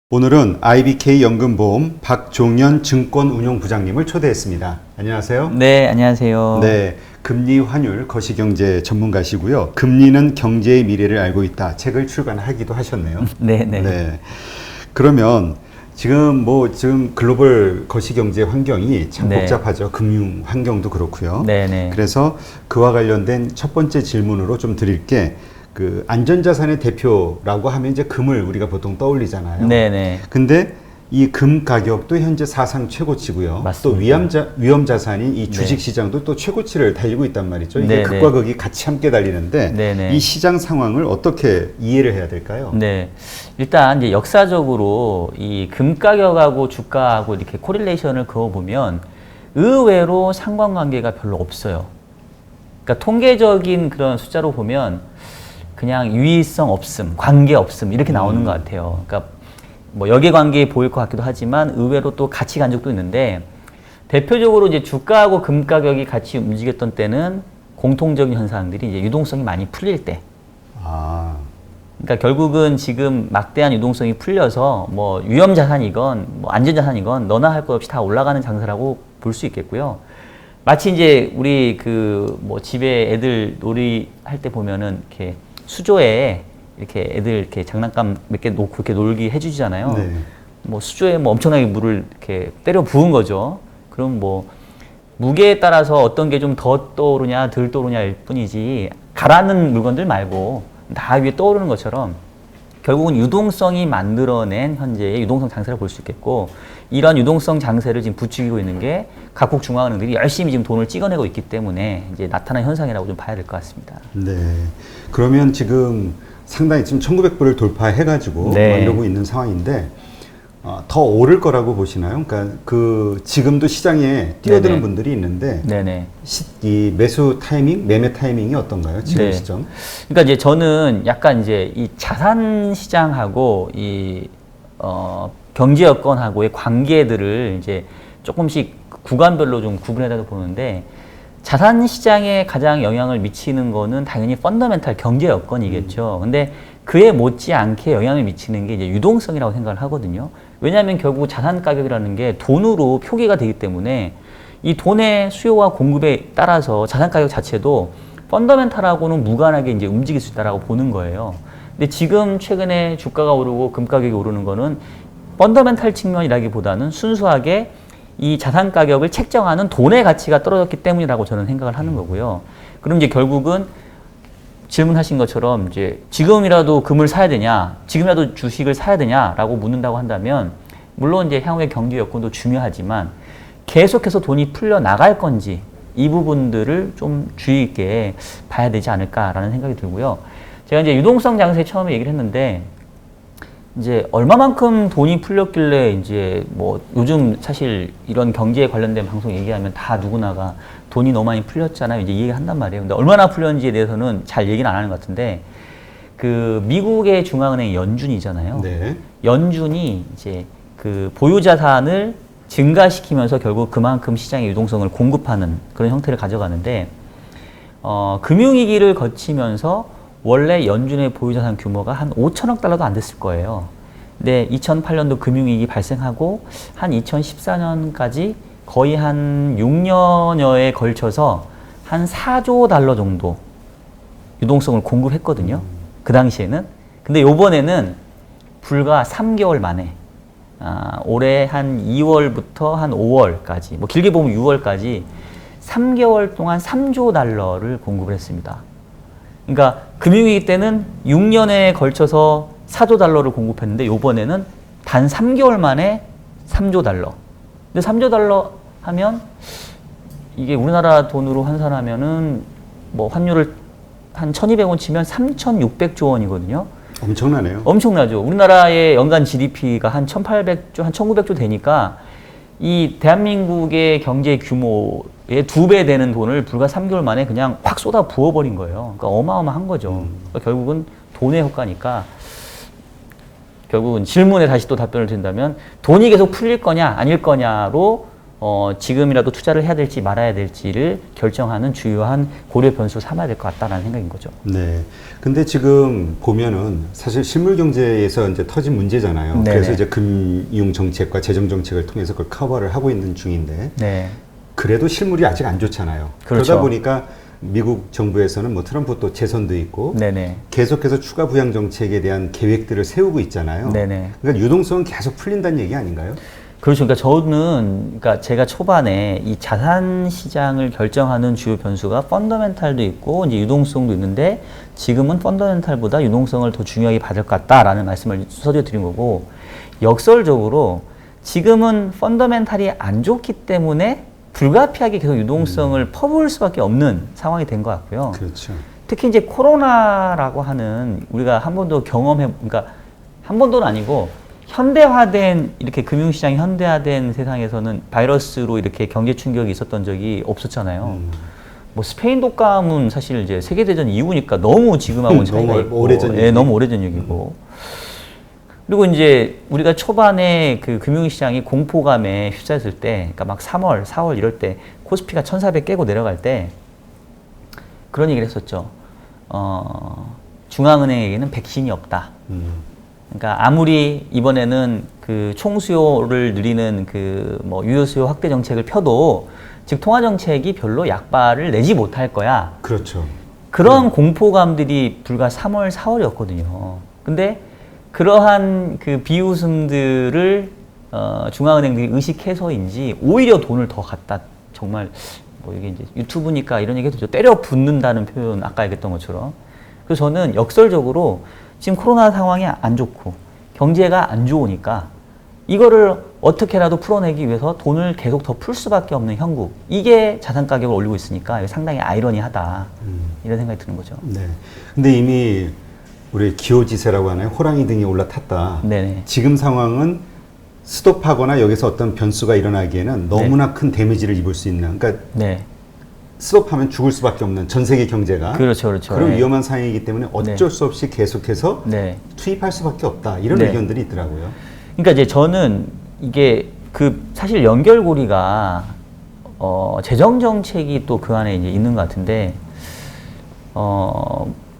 오늘은 IBK 연금보험 박종현 증권운용부장님을 초대했습니다. 안녕하세요. 네, 안녕하세요. 네, 금리 환율 거시경제 전문가시고요. 금리는 경제의 미래를 알고 있다. 책을 출간하기도 하셨네요. 네. 네. 그러면 지금 글로벌 거시경제 환경이 참 네. 복잡하죠. 금융 환경도 그렇고요. 네네. 그래서 그와 관련된 첫 번째 질문으로 좀 드릴게. 그 안전자산의 대표라고 하면 이제 금을 우리가 보통 떠올리잖아요. 네네. 근데 이 금 가격도 현재 사상 최고치고요. 맞습니다. 또 위험 자산인 이 네. 주식 시장도 또 최고치를 달리고 있단 말이죠. 이게 네네. 극과 극이 같이 함께 달리는데 네네. 이 시장 상황을 어떻게 이해를 해야 될까요? 네. 일단 이제 역사적으로 이 금 가격하고 주가하고 이렇게 코릴레이션을 그어보면 의외로 상관관계가 별로 없어요. 그러니까 통계적인 그런 숫자로 보면 그냥 유의성 없음, 관계 없음 이렇게 나오는 것 같아요. 그러니까 뭐 역의 보일 것 같기도 하지만 의외로 또 같이 간 적도 있는데 대표적으로 이제 주가하고 금 가격이 같이 움직였던 때는 공통적인 현상들이 이제 유동성이 많이 풀릴 때. 아, 그러니까 결국은 지금 막대한 유동성이 풀려서 뭐 위험 자산이건 뭐 안전 자산이건 너나 할 것 없이 다 올라가는 장세라고 볼 수 있겠고요. 마치 이제 우리 그 뭐 집에 애들 놀이 할 때 보면은 이렇게 수조에 이렇게 애들 이렇게 장난감 몇 개 놓고 이렇게 놀기 해주잖아요. 네. 뭐 수조에 뭐 엄청나게 물을 이렇게 때려 부은 거죠. 그럼 뭐 무게에 따라서 어떤 게 좀 더 떠오르냐 덜 떠오르냐일 뿐이지 가라앉는 물건들 말고 다 위에 떠오르는 것처럼 결국은 유동성이 만들어낸 현재의 유동성 장세를 볼 수 있겠고 이런 유동성 장세를 지금 부추기고 있는 게 각국 중앙은행들이 열심히 지금 돈을 찍어내고 있기 때문에 이제 나타난 현상이라고 좀 봐야 될 것 같습니다. 네. 그러면 지금 상당히 지금 1900불을 돌파해가지고 네. 막 이러고 있는 상황인데 더 오를 거라고 보시나요? 그러니까 그 지금도 시장에 뛰어드는 네네. 분들이 있는데 네네. 이 매수 타이밍, 매매 타이밍이 어떤가요? 지금 네. 시점? 그러니까 이제 저는 약간 이제 이 자산 시장하고 이 경제 여건하고의 관계들을 이제 조금씩 구간별로 좀 구분해서 보는데 자산 시장에 가장 영향을 미치는 거는 당연히 펀더멘탈 경제 여건이겠죠. 근데 그에 못지않게 영향을 미치는 게 이제 유동성이라고 생각을 하거든요. 왜냐하면 결국 자산 가격이라는 게 돈으로 표기가 되기 때문에 이 돈의 수요와 공급에 따라서 자산 가격 자체도 펀더멘탈하고는 무관하게 이제 움직일 수 있다라고 보는 거예요. 근데 지금 최근에 주가가 오르고 금 가격이 오르는 거는 펀더멘탈 측면이라기보다는 순수하게 이 자산 가격을 책정하는 돈의 가치가 떨어졌기 때문이라고 저는 생각을 하는 거고요. 그럼 이제 결국은 질문하신 것처럼 이제 지금이라도 금을 사야 되냐, 지금이라도 주식을 사야 되냐라고 묻는다고 한다면 물론 이제 향후의 경제 여건도 중요하지만 계속해서 돈이 풀려 나갈 건지 이 부분들을 좀 주의 있게 봐야 되지 않을까라는 생각이 들고요. 제가 이제 유동성 장세 처음에 얘기를 했는데 이제 얼마만큼 돈이 풀렸길래 이제 뭐 요즘 사실 이런 경제에 관련된 방송 얘기하면 다 누구나가 돈이 너무 많이 풀렸잖아요. 이제 얘기한단 말이에요. 근데 얼마나 풀렸는지에 대해서는 잘 얘기는 안 하는 것 같은데 그 미국의 중앙은행 연준이잖아요. 네. 연준이 이제 그 보유 자산을 증가시키면서 결국 그만큼 시장의 유동성을 공급하는 그런 형태를 가져가는데 금융위기를 거치면서 원래 연준의 보유자산 규모가 한 5천억 달러도 안 됐을 거예요. 근데 2008년도 금융위기 발생하고 한 2014년까지 거의 한 6년여에 걸쳐서 한 4조 달러 정도 유동성을 공급했거든요. 그 당시에는. 근데 요번에는 불과 3개월 만에 올해 한 2월부터 한 5월까지 뭐 길게 보면 6월까지 3개월 동안 3조 달러를 공급을 했습니다. 그러니까 금융위기 때는 6년에 걸쳐서 4조 달러를 공급했는데 요번에는 단 3개월 만에 3조 달러. 근데 3조 달러 하면 이게 우리나라 돈으로 환산하면은 뭐 환율을 한 1,200원 치면 3,600조 원이거든요. 엄청나네요. 엄청나죠. 우리나라의 연간 GDP가 한 1,800조, 한 1,900조 되니까 이 대한민국의 경제 규모의 2배 되는 돈을 불과 3개월 만에 그냥 확 쏟아 부어버린 거예요. 그러니까 어마어마한 거죠. 그러니까 결국은 돈의 효과니까 결국은 질문에 다시 또 답변을 드린다면 돈이 계속 풀릴 거냐 아닐 거냐로 지금이라도 투자를 해야 될지 말아야 될지를 결정하는 주요한 고려 변수 삼아야 될 것 같다라는 생각인 거죠. 네. 근데 지금 보면은 사실 실물 경제에서 이제 터진 문제잖아요. 네네. 그래서 이제 금융 정책과 재정 정책을 통해서 그걸 커버를 하고 있는 중인데 네. 그래도 실물이 아직 안 좋잖아요. 그렇죠. 그러다 보니까 미국 정부에서는 뭐 트럼프 또 재선도 있고 네네. 계속해서 추가 부양 정책에 대한 계획들을 세우고 있잖아요. 네네. 그러니까 유동성은 계속 풀린다는 얘기 아닌가요? 그렇죠. 그러니까 저는, 그러니까 제가 초반에 이 자산 시장을 결정하는 주요 변수가 펀더멘탈도 있고, 이제 유동성도 있는데, 지금은 펀더멘탈보다 유동성을 더 중요하게 받을 것 같다라는 말씀을 서두에 드린 거고, 역설적으로 지금은 펀더멘탈이 안 좋기 때문에 불가피하게 계속 유동성을 퍼부을 수밖에 없는 상황이 된 것 같고요. 그렇죠. 특히 이제 코로나라고 하는 우리가 한 번도 그러니까 한 번도는 아니고 현대화된 이렇게 금융시장이 현대화된 세상에서는 바이러스로 이렇게 경제 충격이 있었던 적이 없었잖아요. 뭐 스페인 독감은 사실 이제 세계대전 이후니까 너무 지금하고는 차이가 너무 있고, 오래전 예, 얘기. 너무 오래전 얘기고. 그리고 이제 우리가 초반에 그 금융시장이 공포감에 휩싸였을 때, 그러니까 막 3월, 4월 이럴 때 코스피가 1,400 깨고 내려갈 때 그런 얘기를 했었죠. 중앙은행에게는 백신이 없다. 그러니까 아무리 이번에는 그 총수요를 늘리는 그 뭐 유효수요 확대 정책을 펴도 즉 통화 정책이 별로 약발을 내지 못할 거야. 그렇죠. 그런 공포감들이 불과 3월, 4월이었거든요. 근데 그러한 그 비웃음들을 중앙은행들이 의식해서인지 오히려 돈을 더 갖다 정말 뭐 이게 이제 유튜브니까 이런 얘기 해도 되죠. 때려 붓는다는 표현 아까 얘기했던 것처럼. 그래서 저는 역설적으로 지금 코로나 상황이 안 좋고 경제가 안 좋으니까 이거를 어떻게라도 풀어내기 위해서 돈을 계속 더 풀 수밖에 없는 형국. 이게 자산 가격을 올리고 있으니까 이게 상당히 아이러니하다. 이런 생각이 드는 거죠. 네. 근데 이미 우리 기호지세라고 하나요? 호랑이 등이 올라탔다. 네네. 지금 상황은 스톱하거나 여기서 어떤 변수가 일어나기에는 너무나 큰 데미지를 입을 수 있는, 그러니까 네. 스톱하면 죽을 수밖에 없는 전 세계 경제가 그렇죠, 그렇죠. 그런 네. 위험한 상황이기 때문에 어쩔 네. 수 없이 계속해서 네. 투입할 수밖에 없다. 이런 네. 의견들이 있더라고요. 그러니까 이제 저는 이게 그 사실 연결고리가 재정 정책이 또 그 안에 이제 있는 것 같은데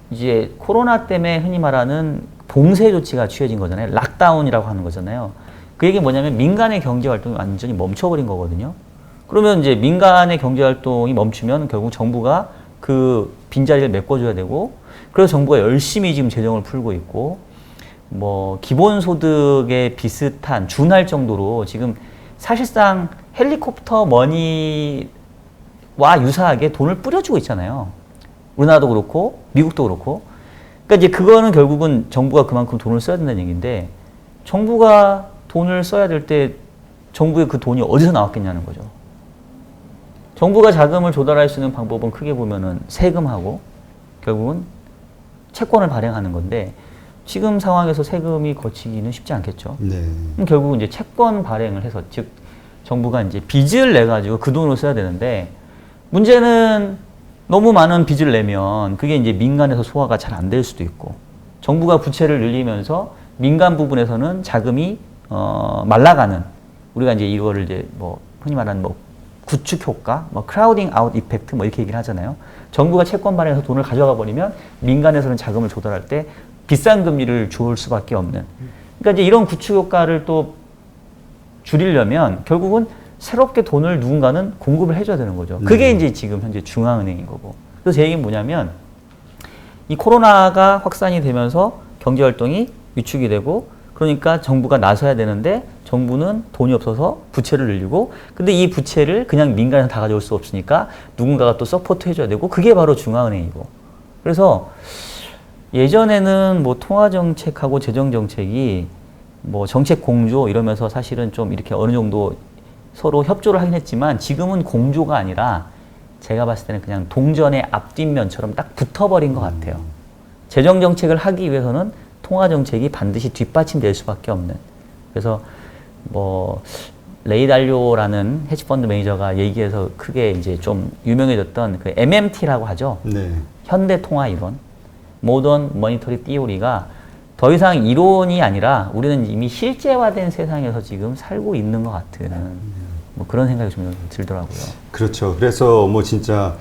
이제 코로나 때문에 흔히 말하는 봉쇄 조치가 취해진 거잖아요. 락다운이라고 하는 거잖아요. 그 얘기 뭐냐면 민간의 경제 활동이 완전히 멈춰버린 거거든요. 그러면 이제 민간의 경제 활동이 멈추면 결국 정부가 그 빈자리를 메꿔줘야 되고, 그래서 정부가 열심히 지금 재정을 풀고 있고, 뭐 기본소득에 비슷한 준할 정도로 지금 사실상 헬리콥터 머니와 유사하게 돈을 뿌려주고 있잖아요. 우리나라도 그렇고 미국도 그렇고. 그러니까 이제 그거는 결국은 정부가 그만큼 돈을 써야 된다는 얘기인데, 정부가 돈을 써야 될 때 정부의 그 돈이 어디서 나왔겠냐는 거죠. 정부가 자금을 조달할 수 있는 방법은 크게 보면은 세금하고 결국은 채권을 발행하는 건데, 지금 상황에서 세금이 거치기는 쉽지 않겠죠. 네. 그럼 결국은 이제 채권 발행을 해서, 즉 정부가 이제 빚을 내 가지고 그 돈을 써야 되는데, 문제는 너무 많은 빚을 내면 그게 이제 민간에서 소화가 잘 안 될 수도 있고, 정부가 부채를 늘리면서 민간 부분에서는 자금이 말라가는, 우리가 이제 이거를 이제 뭐 흔히 말하는 뭐 구축 효과, 뭐 크라우딩 아웃 이펙트 뭐 이렇게 얘기를 하잖아요. 정부가 채권 발행해서 돈을 가져가 버리면 민간에서는 자금을 조달할 때 비싼 금리를 줄 수밖에 없는. 그러니까 이제 이런 구축 효과를 또 줄이려면 결국은 새롭게 돈을 누군가는 공급을 해줘야 되는 거죠. 그게 이제 지금 현재 중앙은행인 거고. 그래서 제 얘기는 뭐냐면, 이 코로나가 확산이 되면서 경제활동이 위축이 되고, 그러니까 정부가 나서야 되는데 정부는 돈이 없어서 부채를 늘리고, 근데 이 부채를 그냥 민간에서 다 가져올 수 없으니까 누군가가 또 서포트 해줘야 되고, 그게 바로 중앙은행이고. 그래서 예전에는 뭐 통화정책하고 재정정책이 뭐 정책 공조 이러면서 사실은 좀 이렇게 어느 정도 서로 협조를 하긴 했지만, 지금은 공조가 아니라 제가 봤을 때는 그냥 동전의 앞뒷면처럼 딱 붙어버린 것 같아요. 재정정책을 하기 위해서는 통화정책이 반드시 뒷받침될 수밖에 없는. 그래서 뭐 레이 달료라는 헤지펀드 매니저가 얘기해서 크게 이제 좀 유명해졌던 그 MMT라고 하죠. 네. 현대 통화 이론, 모던 머니터리 티오리가 더 이상 이론이 아니라 우리는 이미 실제화된 세상에서 지금 살고 있는 것 같은 뭐 그런 생각이 좀 들더라고요. 그렇죠. 그래서 뭐 진짜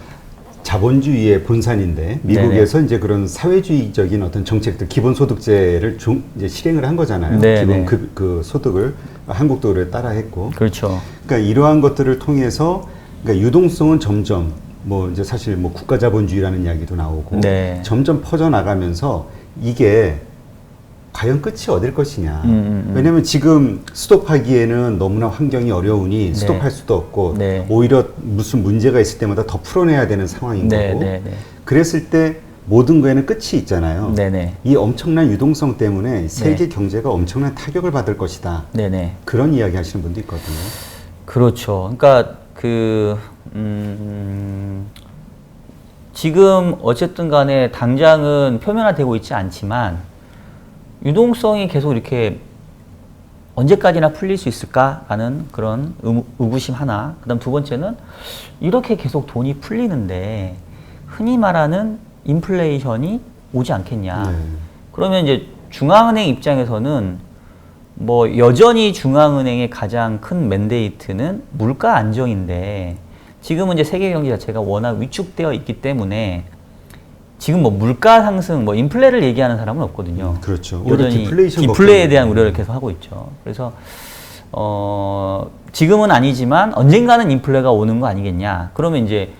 자본주의의 본산인데 미국에서 이제 그런 사회주의적인 어떤 정책들, 기본소득제를 이제 실행을 한 거잖아요. 네네. 기본 그 소득을 한국도 그래 따라했고. 그렇죠. 그러니까 이러한 것들을 통해서 그러니까 유동성은 점점 뭐 이제 사실 뭐 국가자본주의라는 이야기도 나오고 네. 점점 퍼져 나가면서 이게 과연 끝이 어딜 것이냐. 왜냐하면 지금 스톱하기에는 너무나 환경이 어려우니 스톱할 수도 없고 네. 오히려 무슨 문제가 있을 때마다 더 풀어내야 되는 상황인 네, 거고 네, 네. 그랬을 때 모든 거에는 끝이 있잖아요. 네네. 이 엄청난 유동성 때문에 세계 경제가 엄청난 타격을 받을 것이다. 네네. 그런 이야기 하시는 분도 있거든요. 그렇죠. 그러니까 지금 어쨌든 간에 당장은 표면화되고 있지 않지만 유동성이 계속 이렇게 언제까지나 풀릴 수 있을까라는 그런 의구심 하나. 그다음 두 번째는 이렇게 계속 돈이 풀리는데 흔히 말하는 인플레이션이 오지 않겠냐. 네. 그러면 이제 중앙은행 입장에서는 뭐 여전히 중앙은행의 가장 큰 맨데이트는 물가 안정인데 지금은 이제 세계 경제 자체가 워낙 위축되어 있기 때문에 지금 뭐 물가 상승, 뭐 인플레를 얘기하는 사람은 없거든요. 그렇죠. 오히려 여전히 디플레이션 디플레에 대한 우려를 계속 하고 있죠. 그래서 지금은 아니지만 언젠가는 인플레가 오는 거 아니겠냐. 그러면 이제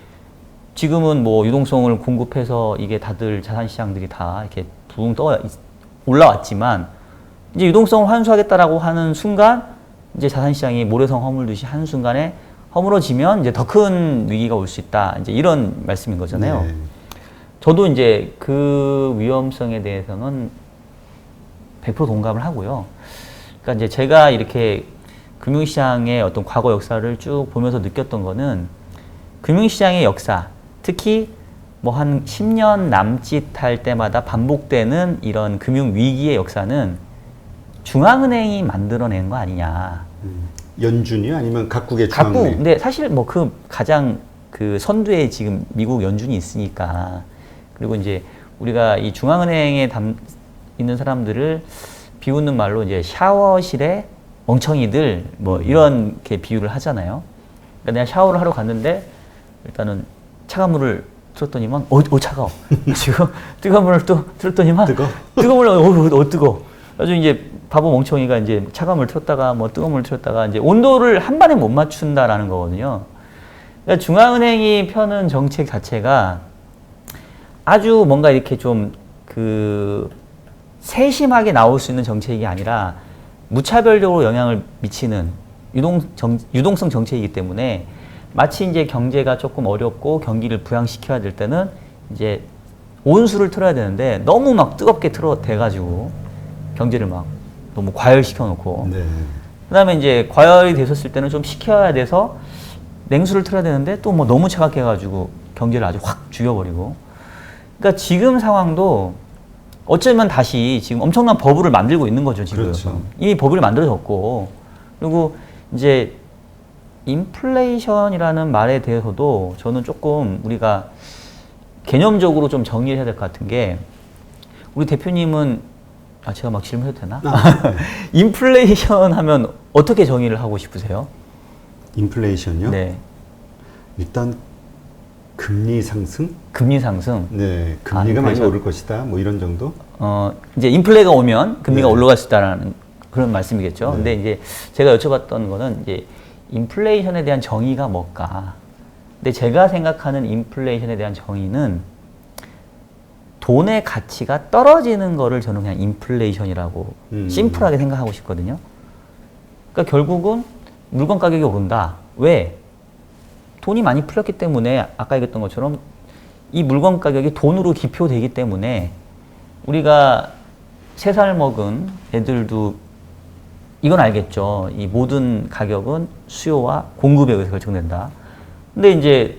지금은 뭐 유동성을 공급해서 이게 다들 자산 시장들이 다 이렇게 붕 떠 올라왔지만 이제 유동성을 환수하겠다라고 하는 순간 이제 자산 시장이 모래성 허물듯이 한 순간에 허물어지면 이제 더 큰 위기가 올 수 있다. 이제 이런 말씀인 거잖아요. 네. 저도 이제 그 위험성에 대해서는 100% 동감을 하고요. 그러니까 이제 제가 이렇게 금융시장의 어떤 과거 역사를 쭉 보면서 느꼈던 거는 금융시장의 역사, 특히 뭐 한 10년 남짓 할 때마다 반복되는 이런 금융위기의 역사는 중앙은행이 만들어낸 거 아니냐. 연준이요? 아니면 각국의 각국, 중앙은행? 근데 사실 뭐 그 가장 그 선두에 지금 미국 연준이 있으니까. 그리고 이제 우리가 이 중앙은행에 있는 사람들을 비웃는 말로 이제 샤워실에 멍청이들 뭐 이렇게 비유를 하잖아요. 그러니까 내가 샤워를 하러 갔는데 일단은 차가운 물을 틀었더니만 차가워. 지금 뜨거운 물을 또 틀었더니만 뜨거운 물 뜨거. 나중에 이제 바보 멍청이가 이제 차가운 물 틀었다가 뭐 뜨거운 물 틀었다가 이제 온도를 한 번에 못 맞춘다라는 거거든요. 그러니까 중앙은행이 펴는 정책 자체가 아주 뭔가 이렇게 좀 세심하게 나올 수 있는 정책이 아니라 무차별적으로 영향을 미치는 유동성 정책이기 때문에 마치 이제 경제가 조금 어렵고 경기를 부양시켜야 될 때는 이제 온수를 틀어야 되는데 너무 막 뜨겁게 대가지고 경제를 막 너무 과열시켜 놓고 네. 그다음에 이제 과열이 됐었을 때는 좀 식혀야 돼서 냉수를 틀어야 되는데 또 뭐 너무 차갑게 해가지고 경제를 아주 확 죽여버리고 그러니까 지금 상황도 어쩌면 다시 지금 엄청난 버블을 만들고 있는 거죠, 지금. 그렇죠. 이미 버블이 만들어졌고. 그리고 이제 인플레이션이라는 말에 대해서도 저는 조금 우리가 개념적으로 좀 정리를 해야 될 것 같은 게 우리 대표님은 제가 막 질문해도 되나? 네. 인플레이션 하면 어떻게 정의를 하고 싶으세요? 인플레이션요? 네. 일단 금리 상승? 금리 상승. 네, 금리가 많이 인플레이션. 오를 것이다. 뭐 이런 정도? 이제 인플레가 오면 금리가 네. 올라갈 수 있다라는 그런 말씀이겠죠. 네. 근데 이제 제가 여쭤봤던 거는 이제 인플레이션에 대한 정의가 뭘까? 근데 제가 생각하는 인플레이션에 대한 정의는 돈의 가치가 떨어지는 거를 저는 그냥 인플레이션이라고 심플하게 생각하고 싶거든요. 그러니까 결국은 물건 가격이 오른다. 왜? 돈이 많이 풀렸기 때문에 아까 얘기했던 것처럼 이 물건 가격이 돈으로 기표되기 때문에 우리가 3살 먹은 애들도 이건 알겠죠. 이 모든 가격은 수요와 공급에 의해서 결정된다. 근데 이제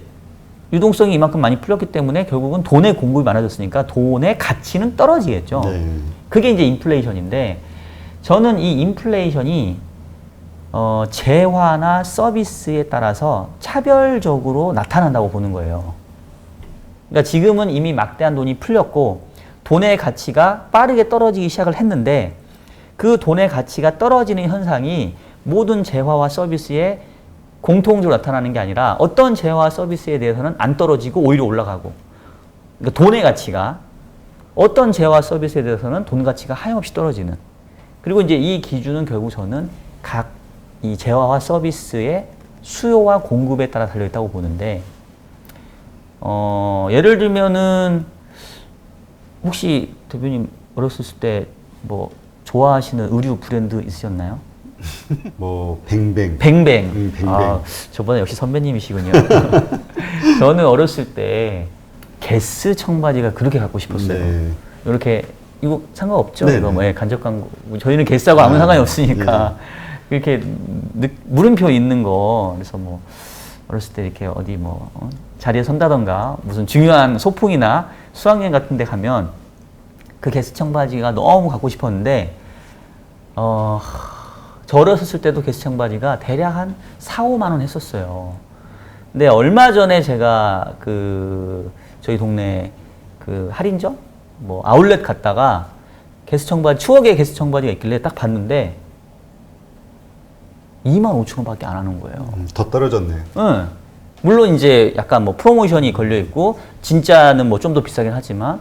유동성이 이만큼 많이 풀렸기 때문에 결국은 돈의 공급이 많아졌으니까 돈의 가치는 떨어지겠죠. 네. 그게 이제 인플레이션인데 저는 이 인플레이션이 재화나 서비스에 따라서 차별적으로 나타난다고 보는 거예요. 그러니까 지금은 이미 막대한 돈이 풀렸고 돈의 가치가 빠르게 떨어지기 시작을 했는데 그 돈의 가치가 떨어지는 현상이 모든 재화와 서비스에 공통적으로 나타나는 게 아니라 어떤 재화와 서비스에 대해서는 안 떨어지고 오히려 올라가고, 그러니까 돈의 가치가 어떤 재화와 서비스에 대해서는 돈 가치가 하염없이 떨어지는. 그리고 이제 이 기준은 결국 저는 각 이 재화와 서비스의 수요와 공급에 따라 달려 있다고 보는데, 예를 들면은 혹시 대표님 어렸을 때 뭐 좋아하시는 의류 브랜드 있으셨나요? 뭐 뱅뱅. 뱅뱅. 뱅뱅. 아, 저번에 역시 선배님이시군요. 저는 어렸을 때 게스 청바지가 그렇게 갖고 싶었어요. 네. 이렇게 이거 상관없죠? 네네. 이거 뭐 예, 간접 광고. 저희는 게스하고 아무 상관이 없으니까 이렇게 물음표 있는 거. 그래서 뭐 어렸을 때 이렇게 어디 뭐 자리에 선다던가 무슨 중요한 소풍이나 수학여행 같은 데 가면 그 게스 청바지가 너무 갖고 싶었는데 저 어렸을 때도 게스 청바지가 대략 한 4, 5만 원 했었어요. 근데 얼마 전에 제가 그 저희 동네 그 할인점 뭐 아울렛 갔다가 게스 청바지, 추억의 게스 청바지가 있길래 딱 봤는데 25,000원밖에 안 하는 거예요. 더 떨어졌네요. 응. 물론 이제 약간 뭐 프로모션이 걸려 있고 진짜는 뭐 좀 더 비싸긴 하지만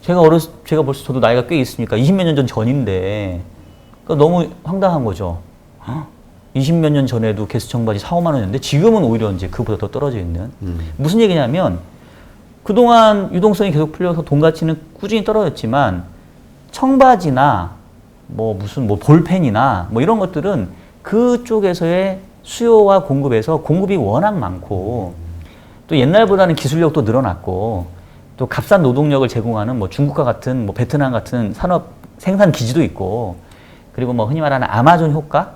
제가 벌써 저도 나이가 꽤 있으니까 20몇 년 전인데 그러니까 너무 황당한 거죠. 20몇 년 전에도 게스 청바지 4, 5만 원이었는데 지금은 오히려 이제 그보다 더 떨어져 있는. 무슨 얘기냐면 그동안 유동성이 계속 풀려서 돈 가치는 꾸준히 떨어졌지만 청바지나 뭐 무슨 뭐 볼펜이나 뭐 이런 것들은 그쪽에서의 수요와 공급에서 공급이 워낙 많고 또 옛날보다는 기술력도 늘어났고 또 값싼 노동력을 제공하는 뭐 중국과 같은 뭐 베트남 같은 산업 생산 기지도 있고 그리고 뭐 흔히 말하는 아마존 효과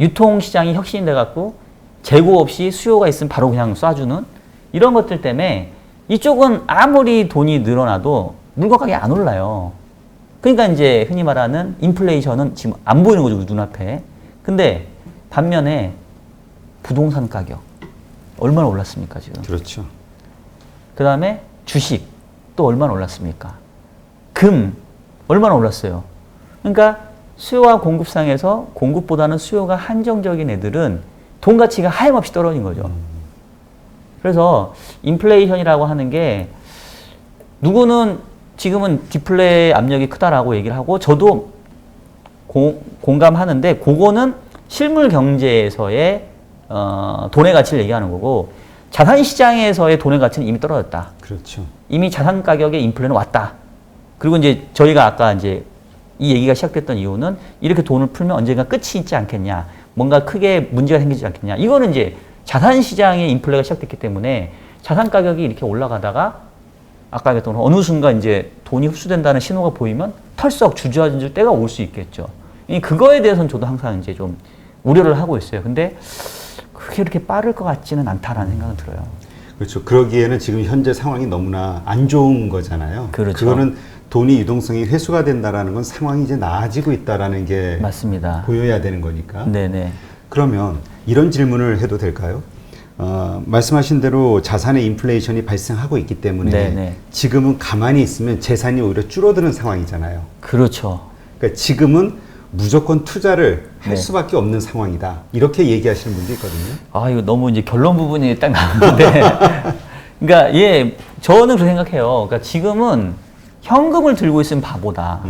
유통 시장이 혁신돼 갖고 재고 없이 수요가 있으면 바로 그냥 쏴주는 이런 것들 때문에 이쪽은 아무리 돈이 늘어나도 물건 가격이 안 올라요. 그러니까 이제 흔히 말하는 인플레이션은 지금 안 보이는 거죠, 눈앞에. 근데 반면에 부동산 가격 얼마나 올랐습니까, 지금? 그렇죠. 그 다음에 주식 또 얼마나 올랐습니까? 금 얼마나 올랐어요? 그러니까 수요와 공급상에서 공급보다는 수요가 한정적인 애들은 돈 가치가 하염없이 떨어진 거죠. 그래서 인플레이션이라고 하는 게 누구는 지금은 디플레 압력이 크다라고 얘기를 하고 저도 공감하는데 그거는 실물 경제에서의 돈의 가치를 얘기하는 거고 자산 시장에서의 돈의 가치는 이미 떨어졌다. 그렇죠. 이미 자산 가격의 인플레는 왔다. 그리고 이제 저희가 아까 이제 이 얘기가 시작됐던 이유는 이렇게 돈을 풀면 언젠가 끝이 있지 않겠냐. 뭔가 크게 문제가 생기지 않겠냐. 이거는 이제 자산 시장의 인플레가 시작됐기 때문에 자산 가격이 이렇게 올라가다가 아까 얘기했던 어느 순간 이제 돈이 흡수된다는 신호가 보이면 털썩 주저앉을 때가 올 수 있겠죠. 그거에 대해서는 저도 항상 이제 좀 우려를 하고 있어요. 근데 그게 이렇게 빠를 것 같지는 않다라는 생각은 들어요. 그렇죠. 그러기에는 지금 현재 상황이 너무나 안 좋은 거잖아요. 그렇죠. 그거는 돈이 유동성이 회수가 된다라는 건 상황이 이제 나아지고 있다라는 게 맞습니다. 보여야 되는 거니까. 네네. 그러면 이런 질문을 해도 될까요? 말씀하신 대로 자산의 인플레이션이 발생하고 있기 때문에 네네. 지금은 가만히 있으면 재산이 오히려 줄어드는 상황이잖아요. 그렇죠. 그러니까 지금은 무조건 투자를 할 네. 수밖에 없는 상황이다. 이렇게 얘기하시는 분도 있거든요. 아, 이거 너무 이제 결론 부분이 딱 나왔는데. 그러니까, 예, 저는 그렇게 생각해요. 그러니까 지금은 현금을 들고 있으면 바보다.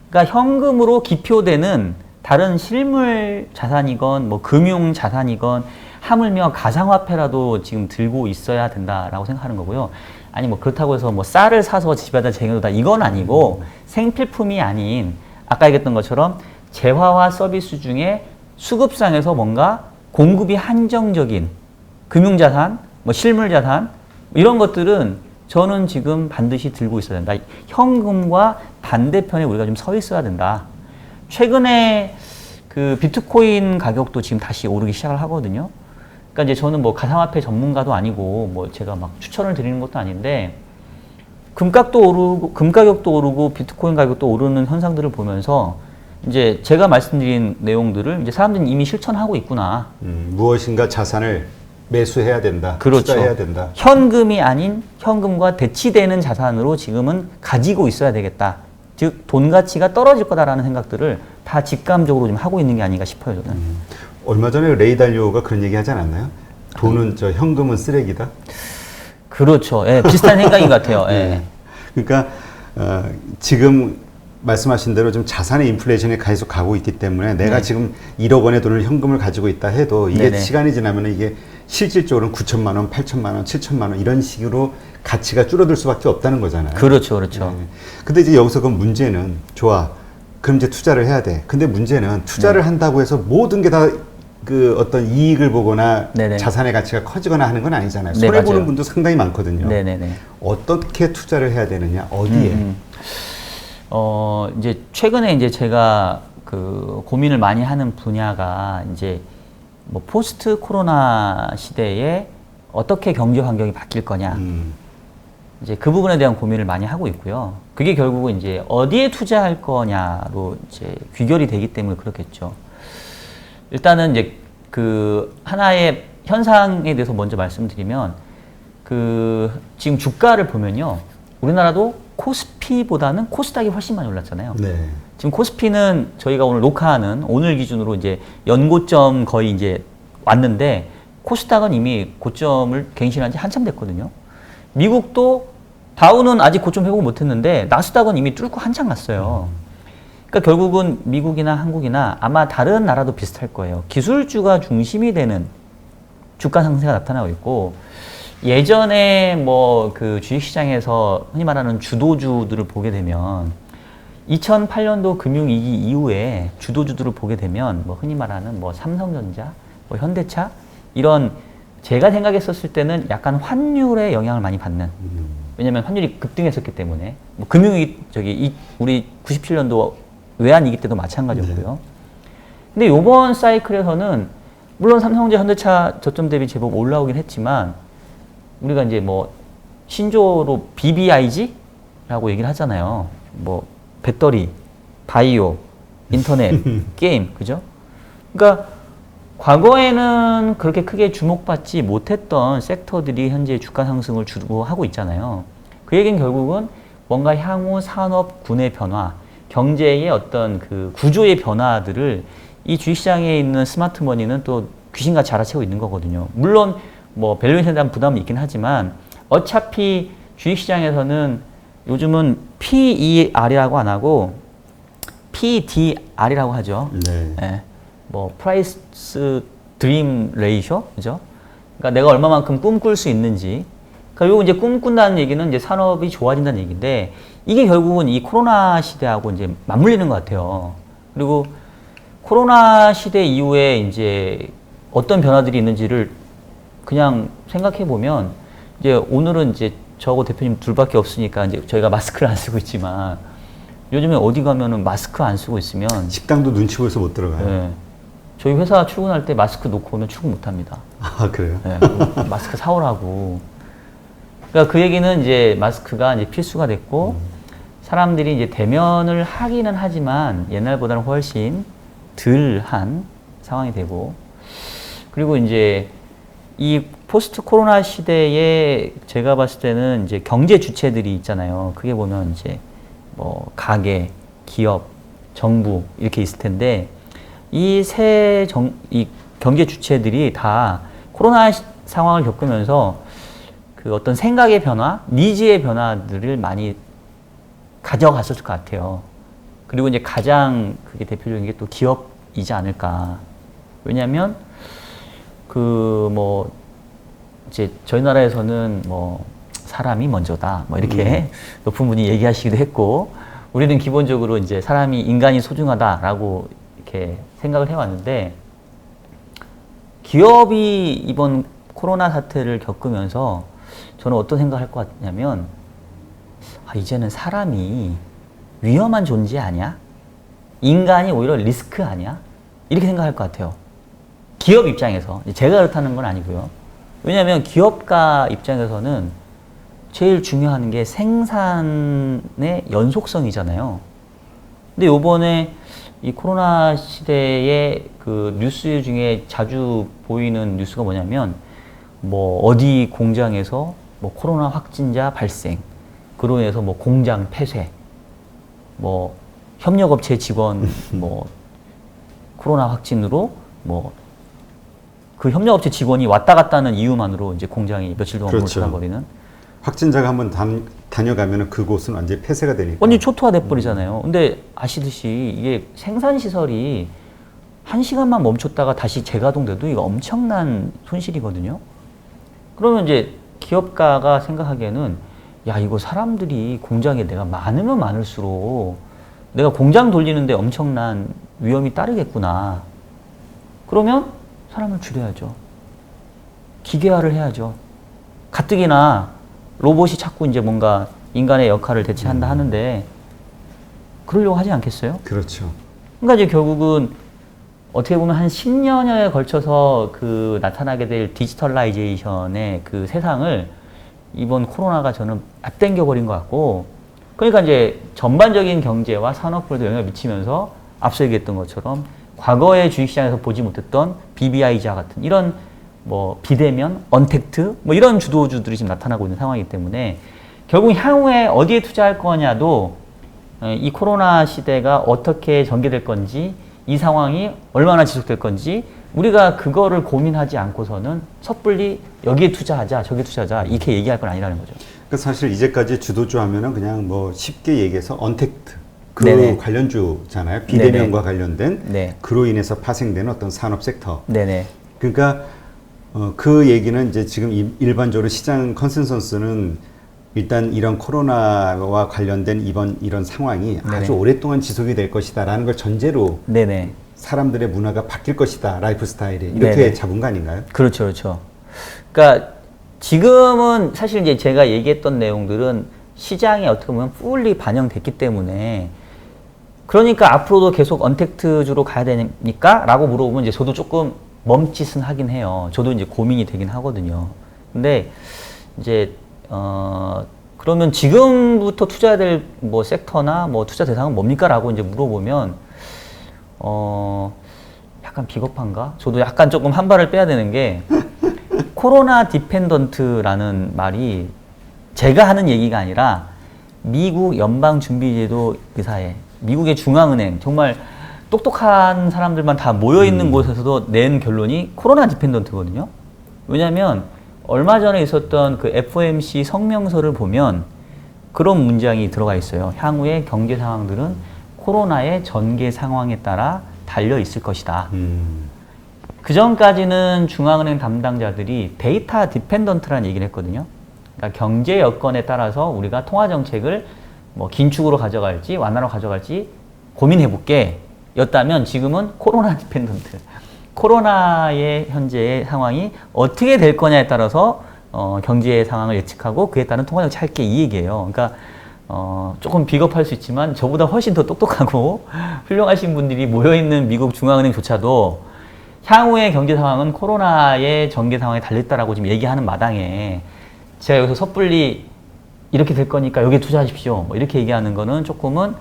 그러니까 현금으로 기표되는 다른 실물 자산이건 뭐 금융 자산이건 하물며 가상화폐라도 지금 들고 있어야 된다라고 생각하는 거고요. 아니 뭐 그렇다고 해서 뭐 쌀을 사서 집에다 쟁여두다 이건 아니고 생필품이 아닌 아까 얘기했던 것처럼 재화와 서비스 중에 수급상에서 뭔가 공급이 한정적인 금융자산, 뭐 실물자산 이런 것들은 저는 지금 반드시 들고 있어야 된다. 현금과 반대편에 우리가 좀 서 있어야 된다. 최근에 그 비트코인 가격도 지금 다시 오르기 시작을 하거든요. 그러니까 이제 저는 뭐 가상화폐 전문가도 아니고 뭐 제가 막 추천을 드리는 것도 아닌데 금값도 오르고 금 가격도 오르고 비트코인 가격도 오르는 현상들을 보면서 이제 제가 말씀드린 내용들을 이제 사람들이 이미 실천하고 있구나. 무엇인가 자산을 매수해야 된다. 그렇죠. 투자해야 된다. 현금이 아닌 현금과 대치되는 자산으로 지금은 가지고 있어야 되겠다. 즉 돈 가치가 떨어질 거다라는 생각들을 다 직감적으로 좀 하고 있는 게 아닌가 싶어요. 저는. 얼마 전에 레이 달리오가 그런 얘기 하지 않았나요? 돈은 현금은 쓰레기다. 그렇죠. 예, 비슷한 생각인 것 같아요. 예. 네. 그러니까 지금 말씀하신 대로 좀 자산의 인플레이션이 계속 가고 있기 때문에 내가 네. 지금 1억 원의 돈을 현금을 가지고 있다 해도 이게 네네. 시간이 지나면 이게 실질적으로는 9천만 원, 8천만 원, 7천만 원 이런 식으로 가치가 줄어들 수밖에 없다는 거잖아요. 그렇죠, 그렇죠. 네. 근데 이제 여기서 그 문제는 좋아. 그럼 이제 투자를 해야 돼. 근데 문제는 투자를 한다고 해서 모든 게 다 그 어떤 이익을 보거나 네네. 자산의 가치가 커지거나 하는 건 아니잖아요. 네, 손해 보는 맞아요. 분도 상당히 많거든요. 네네네. 어떻게 투자를 해야 되느냐, 어디에? 이제 최근에 이제 제가 그 고민을 많이 하는 분야가 이제 뭐 포스트 코로나 시대에 어떻게 경제 환경이 바뀔 거냐. 이제 그 부분에 대한 고민을 많이 하고 있고요. 그게 결국은 이제 어디에 투자할 거냐로 이제 귀결이 되기 때문에 그렇겠죠. 일단은 이제 그 하나의 현상에 대해서 먼저 말씀드리면 그 지금 주가를 보면요. 우리나라도 코스피보다는 코스닥이 훨씬 많이 올랐잖아요. 네. 지금 코스피는 저희가 오늘 녹화하는 오늘 기준으로 이제 연고점 거의 이제 왔는데 코스닥은 이미 고점을 갱신한 지 한참 됐거든요. 미국도 다우는 아직 고점 회복 못했는데 나스닥은 이미 뚫고 한참 갔어요. 그러니까 결국은 미국이나 한국이나 아마 다른 나라도 비슷할 거예요. 기술주가 중심이 되는 주가 상승세가 나타나고 있고 예전에 뭐 그 주식시장에서 흔히 말하는 주도주들을 보게 되면 2008년도 금융위기 이후에 주도주들을 보게 되면 뭐 흔히 말하는 뭐 삼성전자, 뭐 현대차 이런 제가 생각했었을 때는 약간 환율에 영향을 많이 받는 왜냐면 환율이 급등했었기 때문에 뭐 금융위기 우리 97년도 외환위기 때도 마찬가지였고요. 근데 이번 사이클에서는 물론 삼성전자, 현대차 저점 대비 제법 올라오긴 했지만 우리가 이제 뭐 신조어로 BBIG라고 얘기를 하잖아요. 뭐 배터리, 바이오, 인터넷, 게임, 그죠? 그러니까 과거에는 그렇게 크게 주목받지 못했던 섹터들이 현재 주가 상승을 주도하고 있잖아요. 그 얘기는 결국은 뭔가 향후 산업군의 변화, 경제의 어떤 그 구조의 변화들을 이 주식시장에 있는 스마트머니는 또 귀신같이 알아채고 있는 거거든요. 물론 뭐 밸류에이션에 대한 부담은 있긴 하지만 어차피 주식시장에서는 요즘은 PER이라고 안 하고 PDR이라고 하죠. 네. 예. 뭐 프라이스 드림 레이쇼, 그죠? 그러니까 내가 얼마만큼 꿈꿀 수 있는지. 그리고 이제 꿈꾼다는 얘기는 이제 산업이 좋아진다는 얘기인데 이게 결국은 이 코로나 시대하고 이제 맞물리는 것 같아요. 그리고 코로나 시대 이후에 이제 어떤 변화들이 있는지를 그냥 생각해 보면 이제 오늘은 이제 저하고 대표님 둘밖에 없으니까 이제 저희가 마스크를 안 쓰고 있지만 요즘에 어디 가면은 마스크 안 쓰고 있으면 식당도 눈치 보여서 못 들어가요. 네, 저희 회사 출근할 때 마스크 놓고 오면 출근 못 합니다. 아, 그래요? 네, 마스크 사오라고. 그러니까 그 얘기는 이제 마스크가 이제 필수가 됐고 사람들이 이제 대면을 하기는 하지만 옛날보다는 훨씬 덜한 상황이 되고 그리고 이제 이 포스트 코로나 시대에 제가 봤을 때는 이제 경제 주체들이 있잖아요. 크게 보면 이제 뭐 가게, 기업, 정부 이렇게 있을 텐데 이 이 경제 주체들이 다 코로나 상황을 겪으면서 그 어떤 생각의 변화, 니즈의 변화들을 많이 가져갔을 것 같아요. 그리고 이제 가장 그게 대표적인 게 또 기업이지 않을까. 왜냐하면 그 뭐 이제 저희 나라에서는 뭐 사람이 먼저다 뭐 이렇게 높은 분이 얘기하시기도 했고 우리는 기본적으로 이제 사람이 인간이 소중하다라고 이렇게 생각을 해왔는데 기업이 이번 코로나 사태를 겪으면서 저는 어떤 생각을 할 것 같냐면 이제는 사람이 위험한 존재 아니야? 인간이 오히려 리스크 아니야? 이렇게 생각할 것 같아요. 기업 입장에서. 제가 그렇다는 건 아니고요. 왜냐하면 기업가 입장에서는 제일 중요한 게 생산의 연속성이잖아요. 근데 요번에 이 코로나 시대에 그 뉴스 중에 자주 보이는 뉴스가 뭐냐면 뭐 어디 공장에서 뭐 코로나 확진자 발생, 그로 인해서 뭐 공장 폐쇄, 뭐 협력업체 직원 뭐 코로나 확진으로 뭐 그 협력업체 직원이 왔다 갔다 하는 이유만으로 이제 공장이 며칠 동안 문을 그렇죠. 닫아버리는. 확진자가 한번 다녀가면 그곳은 완전히 폐쇄가 되니까. 완전히 초토화돼 버리잖아요. 근데 아시듯이 이게 생산 시설이 1시간만 멈췄다가 다시 재가동돼도 이거 엄청난 손실이거든요. 그러면 이제 기업가가 생각하기에는 야, 이거 사람들이 공장에 내가 많으면 많을수록 내가 공장 돌리는데 엄청난 위험이 따르겠구나. 그러면 사람을 줄여야죠. 기계화를 해야죠. 가뜩이나 로봇이 자꾸 이제 뭔가 인간의 역할을 대체한다 하는데 그러려고 하지 않겠어요? 그렇죠. 그러니까 이제 결국은 어떻게 보면 한 10년여에 걸쳐서 그 나타나게 될 디지털라이제이션의 그 세상을 이번 코로나가 저는 앞당겨 버린 것 같고, 그러니까 이제 전반적인 경제와 산업부에도 영향을 미치면서 앞서 얘기했던 것처럼 과거의 주식시장에서 보지 못했던 BBI자 같은 이런 뭐 비대면, 언택트 뭐 이런 주도주들이 지금 나타나고 있는 상황이기 때문에 결국 향후에 어디에 투자할 거냐도 이 코로나 시대가 어떻게 전개될 건지, 이 상황이 얼마나 지속될 건지 우리가 그거를 고민하지 않고서는 섣불리 여기에 투자하자 저기에 투자하자 이렇게 얘기할 건 아니라는 거죠. 그러니까 사실 이제까지 주도주 하면은 그냥 뭐 쉽게 얘기해서 언택트 그 네네. 관련주잖아요. 비대면과 관련된 네. 그로 인해서 파생되는 어떤 산업 섹터. 네네. 그러니까 그 얘기는 이제 지금 일반적으로 시장 컨센서스는 일단 이런 코로나와 관련된 이런 상황이 네네. 아주 오랫동안 지속이 될 것이다라는 걸 전제로 네네. 사람들의 문화가 바뀔 것이다, 라이프 스타일이 이렇게 네네. 잡은 거 아닌가요? 그렇죠, 그렇죠. 그러니까 지금은 사실 이제 제가 얘기했던 내용들은 시장에 어떻게 보면 fully 반영됐기 때문에, 그러니까 앞으로도 계속 언택트주로 가야 되니까? 라고 물어보면 이제 저도 조금 멈칫은 하긴 해요. 저도 이제 고민이 되긴 하거든요. 근데 이제 그러면 지금부터 투자해야 될 뭐 섹터나 뭐 투자 대상은 뭡니까? 라고 이제 물어보면 약간 비겁한가? 저도 약간 조금 한 발을 빼야 되는 게 코로나 디펜던트라는 말이 제가 하는 얘기가 아니라 미국 연방준비제도 의사회, 미국의 중앙은행, 정말 똑똑한 사람들만 다 모여있는 곳에서도 낸 결론이 코로나 디펜던트거든요. 왜냐하면 얼마 전에 있었던 그 FOMC 성명서를 보면 그런 문장이 들어가 있어요. 향후의 경제 상황들은 코로나의 전개 상황에 따라 달려 있을 것이다. 그 전까지는 중앙은행 담당자들이 데이터 디펜던트라는 얘기를 했거든요. 그러니까 경제 여건에 따라서 우리가 통화 정책을 뭐 긴축으로 가져갈지 완화로 가져갈지 고민해 볼게 였다면, 지금은 코로나 디펜던트. 코로나의 현재의 상황이 어떻게 될 거냐에 따라서 경제 상황을 예측하고 그에 따른 통화 정책 할게, 이 얘기예요. 그러니까 조금 비겁할 수 있지만 저보다 훨씬 더 똑똑하고 훌륭하신 분들이 모여있는 미국 중앙은행조차도 향후의 경제 상황은 코로나의 전개 상황에 달려있다라고 지금 얘기하는 마당에 제가 여기서 섣불리 이렇게 될 거니까 여기에 투자하십시오, 뭐 이렇게 얘기하는 거는 조금은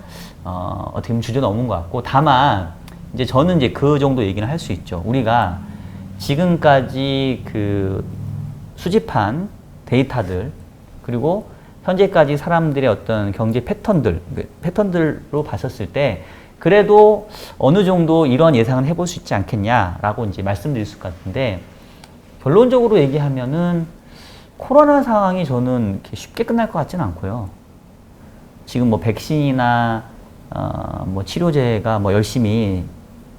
어떻게 보면 주저넘은 것 같고, 다만 이제 저는 이제 그 정도 얘기는 할 수 있죠. 우리가 지금까지 그 수집한 데이터들, 그리고 현재까지 사람들의 어떤 경제 패턴들로 봤었을 때 그래도 어느 정도 이런 예상은 해볼 수 있지 않겠냐라고 이제 말씀드릴 수 같은데, 결론적으로 얘기하면은 코로나 상황이 저는 이렇게 쉽게 끝날 것 같지는 않고요. 지금 뭐 백신이나 뭐 치료제가 뭐 열심히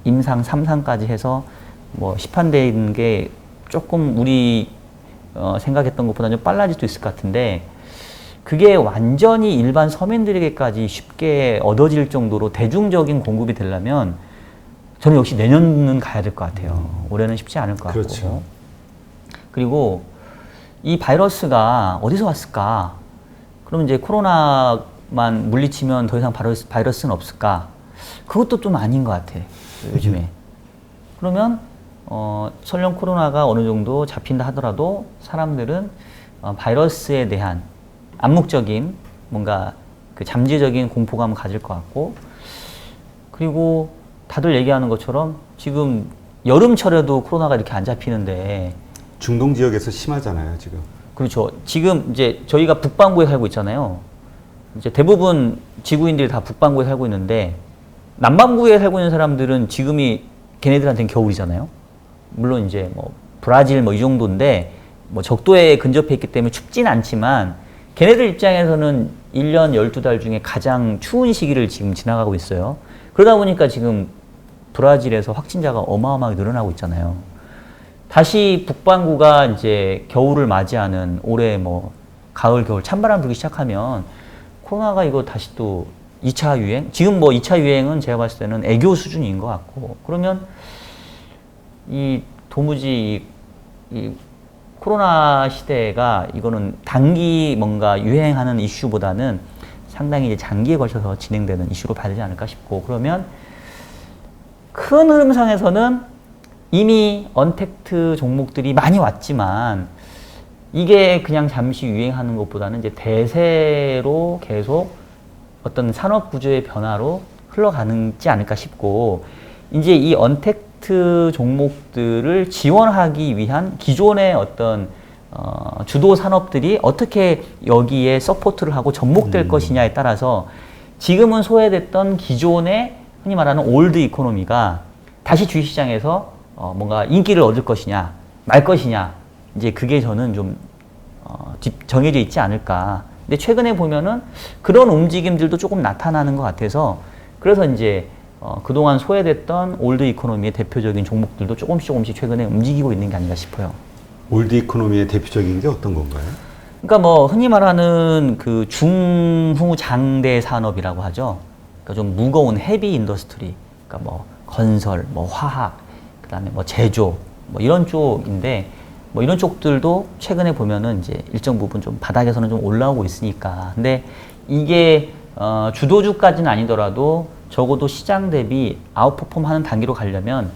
임상 3상까지 해서 뭐 시판되는 게 조금 우리 생각했던 것보다 좀 빨라질 수 있을 것 같은데, 그게 완전히 일반 서민들에게까지 쉽게 얻어질 정도로 대중적인 공급이 되려면 저는 역시 내년은 가야 될 것 같아요. 올해는 쉽지 않을 것 같고. 그렇죠. 그리고 이 바이러스가 어디서 왔을까? 그럼 이제 코로나만 물리치면 더 이상 바이러스는 없을까? 그것도 좀 아닌 것 같아, 요즘에. 그러면 설령 코로나가 어느 정도 잡힌다 하더라도 사람들은 바이러스에 대한 암묵적인 뭔가 그 잠재적인 공포감을 가질 것 같고, 그리고 다들 얘기하는 것처럼 지금 여름철에도 코로나가 이렇게 안 잡히는데, 중동 지역에서 심하잖아요, 지금. 그렇죠. 지금 이제 저희가 북반구에 살고 있잖아요. 이제 대부분 지구인들이 다 북반구에 살고 있는데, 남반구에 살고 있는 사람들은 지금이 걔네들한테는 겨울이잖아요. 물론 이제 뭐 브라질 뭐 이 정도인데 뭐 적도에 근접해 있기 때문에 춥진 않지만 걔네들 입장에서는 1년 12달 중에 가장 추운 시기를 지금 지나가고 있어요. 그러다 보니까 지금 브라질에서 확진자가 어마어마하게 늘어나고 있잖아요. 다시 북반구가 이제 겨울을 맞이하는 올해 뭐 가을, 겨울 찬바람 불기 시작하면 코로나가 이거 다시 또 2차 유행? 지금 뭐 2차 유행은 제가 봤을 때는 애교 수준인 것 같고 그러면 이 도무지 이 코로나 시대가 이거는 단기 뭔가 유행하는 이슈보다는 상당히 이제 장기에 걸쳐서 진행되는 이슈로 봐야 되지 않을까 싶고 그러면 큰 흐름상에서는 이미 언택트 종목들이 많이 왔지만 이게 그냥 잠시 유행하는 것보다는 이제 대세로 계속 어떤 산업 구조의 변화로 흘러가지 않을까 싶고 이제 이 언택트 종목들을 지원하기 위한 기존의 어떤 주도 산업들이 어떻게 여기에 서포트를 하고 접목될 것이냐에 따라서 지금은 소외됐던 기존의 흔히 말하는 올드 이코노미가 다시 주식시장에서 뭔가 인기를 얻을 것이냐 말 것이냐 이제 그게 저는 좀 정해져 있지 않을까. 근데 최근에 보면은 그런 움직임들도 조금 나타나는 것 같아서 그래서 이제 그동안 소외됐던 올드 이코노미의 대표적인 종목들도 조금씩 최근에 움직이고 있는 게 아닌가 싶어요. 올드 이코노미의 대표적인 게 어떤 건가요? 그러니까 뭐 흔히 말하는 그 중후장대 산업이라고 하죠. 그러니까 좀 무거운 헤비 인더스트리, 그러니까 뭐 건설, 뭐 화학, 그다음에 뭐 제조, 뭐 이런 쪽인데 뭐 이런 쪽들도 최근에 보면은 이제 일정 부분 좀 바닥에서는 좀 올라오고 있으니까. 근데 이게 주도주까지는 아니더라도 적어도 시장 대비 아웃퍼폼 하는 단계로 가려면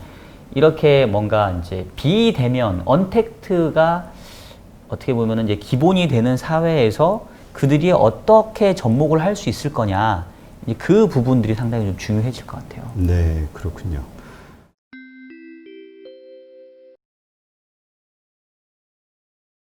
이렇게 뭔가 이제 비대면 언택트가 어떻게 보면은 이제 기본이 되는 사회에서 그들이 어떻게 접목을 할 수 있을 거냐. 그 부분들이 상당히 좀 중요해질 것 같아요. 네, 그렇군요.